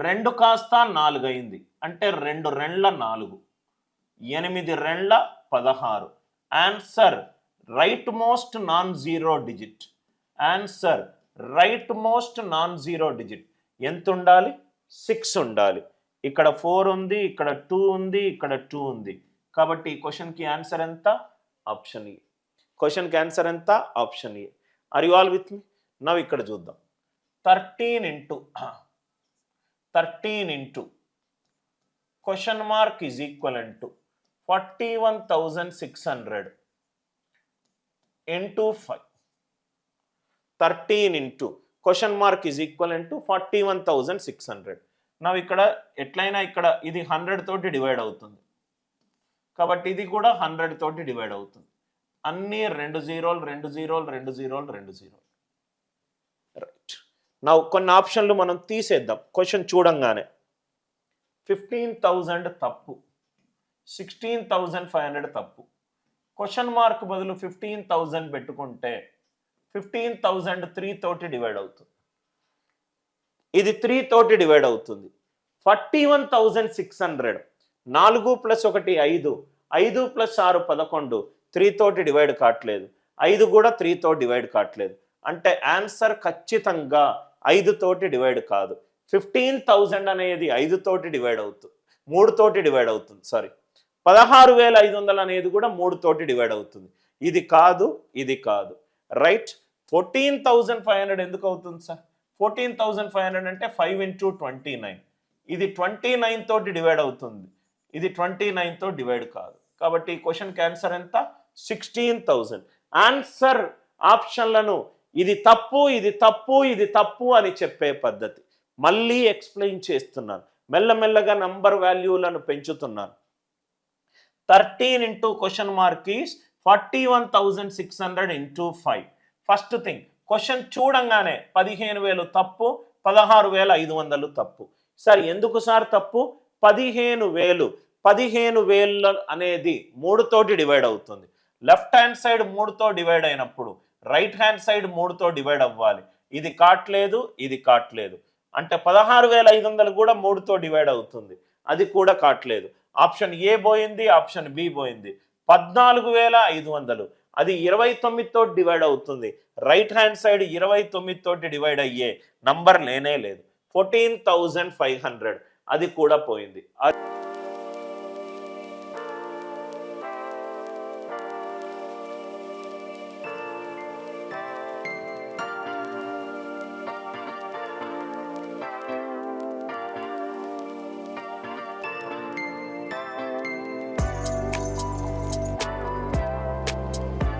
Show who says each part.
Speaker 1: 2 కాస్త 4 అయింది అంటే 2 రెండ్ల 4, 8 రెండ్ల 16. Answer right most non zero digit. Answer right most non zero digit ఎంత ఉండాలి? 6 ఉండాలి. ఇక్కడ 4 ఉంది, ఇక్కడ 2 ఉంది, ఇక్కడ 2 ఉంది. కాబట్టి ఈ క్వశ్చన్కి ఆన్సర్ ఎంత? Option A. క్వశ్చన్కి ఆన్సర్ ఎంత? Option A. Are you all with me? Now ఇక్కడ చూద్దాం. 13 into question mark is equivalent to 41,600 into 5. 13 into question mark is equivalent to 41,600. Now ఇక్కడ ఎట్లయినా ఇక్కడ ఇది 100 తోటి డివైడ్ అవుతుంది కాబట్టి ఇది కూడా 100 తోటి డివైడ్ అవుతుంది. అన్ని 2 జీరోలు 2 జీరోలు 2 జీరోలు 2 జీరోలు. రైట్. నవ్ కొన్ని ఆప్షన్లు మనం తీసేద్దాం. క్వశ్చన్ చూడంగానే 15,000 తప్పు, 16,500 తప్పు. క్వశ్చన్ మార్క్ బదులు 15,000 పెట్టుకుంటే 15,000 3 తోటి డివైడ్ అవుతుంది. ఇది 3 తోటి డివైడ్ అవుతుంది. 41,600 4 + 1 5, 5 + 6 11, 3 తోటి డివైడ్ కావట్లేదు. 5 కూడా 3 తో డివైడ్ కావట్లేదు. అంటే ఆన్సర్ ఖచ్చితంగా 5 తోటి డివైడ్ కాదు. 15,000 అనేది 5 తోటి డివైడ్ అవుతుంది, 3 తోటి డివైడ్ అవుతుంది. సారీ, 16,500 అనేది కూడా 3 తోటి డివైడ్ అవుతుంది. ఇది కాదు, ఇది కాదు. రైట్. 14,500 ఎందుకు అవుతుంది సార్? 14,500 అంటే 5 into 29. ఇది 29 తోటి డివైడ్ అవుతుంది, ఇది 29 తో డివైడ్ కాదు. కాబట్టి ఈ క్వశ్చన్కి ఆన్సర్ ఎంత? 16,000. ఆన్సర్ ఆప్షన్లను ఇది తప్పు, ఇది తప్పు, ఇది తప్పు అని చెప్పే పద్ధతి. మళ్ళీ ఎక్స్ప్లెయిన్ చేస్తున్నాను, మెల్లమెల్లగా నంబర్ వాల్యూలను పెంచుతున్నాను. 13 into question mark is 41,600 into 5. First thing, question చూడంగానే 15,000 తప్పు, 16,500 తప్పు. సార్ ఎందుకు సార్ తప్పు? 15,000 అనేది 3 తోటి డివైడ్ అవుతుంది. లెఫ్ట్ హ్యాండ్ సైడ్ 3 తో డివైడ్ అయినప్పుడు రైట్ హ్యాండ్ సైడ్ 3 తో డివైడ్ అవ్వాలి. ఇది కాట్లేదు, ఇది కాట్లేదు. అంటే 16,500 కూడా 3 తో డివైడ్ అవుతుంది, అది కూడా కాట్లేదు. ఆప్షన్ ఏ పోయింది, ఆప్షన్ బి పోయింది. 14,500 అది 29 తోటి డివైడ్ అవుతుంది. రైట్ హ్యాండ్ సైడ్ 29 తోటి డివైడ్ అయ్యే నంబర్ లేనే లేదు. 14,500 అది కూడా పోయింది.